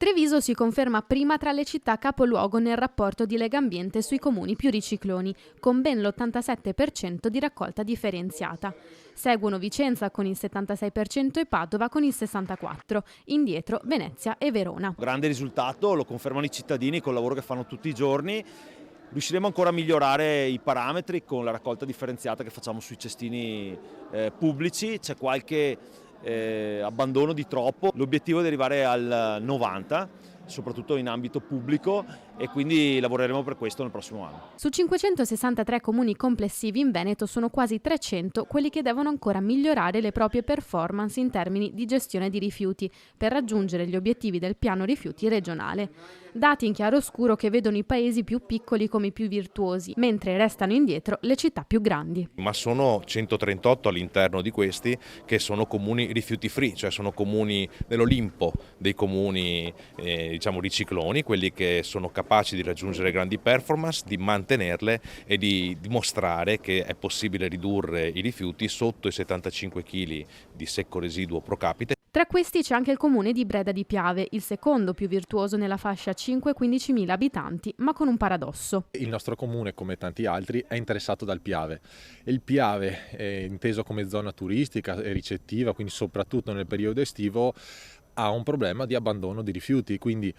Treviso si conferma prima tra le città capoluogo nel rapporto di Legambiente sui comuni più ricicloni, con ben l'87% di raccolta differenziata. Seguono Vicenza con il 76% e Padova con il 64%, indietro Venezia e Verona. Grande risultato, lo confermano i cittadini col lavoro che fanno tutti i giorni. Riusciremo ancora a migliorare i parametri con la raccolta differenziata che facciamo sui cestini pubblici, c'è qualche abbandono di troppo, l'obiettivo è di arrivare al 90%, soprattutto in ambito pubblico, e quindi lavoreremo per questo nel prossimo anno. Su 563 comuni complessivi in Veneto sono quasi 300 quelli che devono ancora migliorare le proprie performance in termini di gestione di rifiuti per raggiungere gli obiettivi del piano rifiuti regionale. Dati in chiaroscuro che vedono i paesi più piccoli come i più virtuosi, mentre restano indietro le città più grandi. Ma sono 138 all'interno di questi che sono comuni rifiuti free, cioè sono comuni dell'Olimpo dei comuni ricicloni, quelli che sono capaci di raggiungere grandi performance, di mantenerle e di dimostrare che è possibile ridurre i rifiuti sotto i 75 kg di secco residuo pro capite. Tra questi c'è anche il comune di Breda di Piave, il secondo più virtuoso nella fascia 5-15 mila abitanti, ma con un paradosso. Il nostro comune, come tanti altri, è interessato dal Piave. Il Piave è inteso come zona turistica e ricettiva, quindi soprattutto nel periodo estivo, ha un problema di abbandono di rifiuti, quindi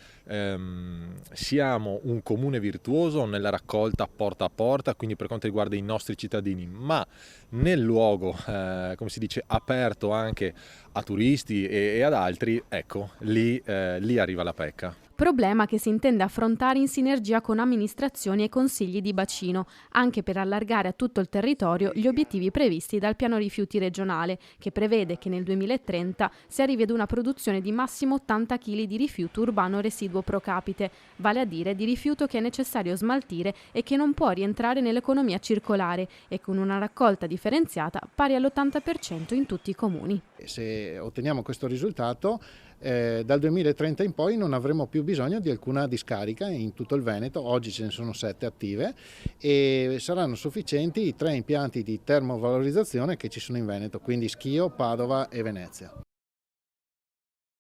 siamo un comune virtuoso nella raccolta porta a porta, quindi per quanto riguarda i nostri cittadini, ma nel luogo, come si dice, aperto anche a turisti e ad altri, ecco, lì arriva la pecca. Problema che si intende affrontare in sinergia con amministrazioni e consigli di bacino, anche per allargare a tutto il territorio gli obiettivi previsti dal piano rifiuti regionale, che prevede che nel 2030 si arrivi ad una produzione di massimo 80 kg di rifiuto urbano residuo pro capite, vale a dire di rifiuto che è necessario smaltire e che non può rientrare nell'economia circolare, e con una raccolta differenziata pari all'80% in tutti i comuni. Se otteniamo questo risultato, dal 2030 in poi non avremo più bisogno di alcuna discarica in tutto il Veneto. Oggi ce ne sono 7 attive e saranno sufficienti i 3 impianti di termovalorizzazione che ci sono in Veneto, quindi Schio, Padova e Venezia.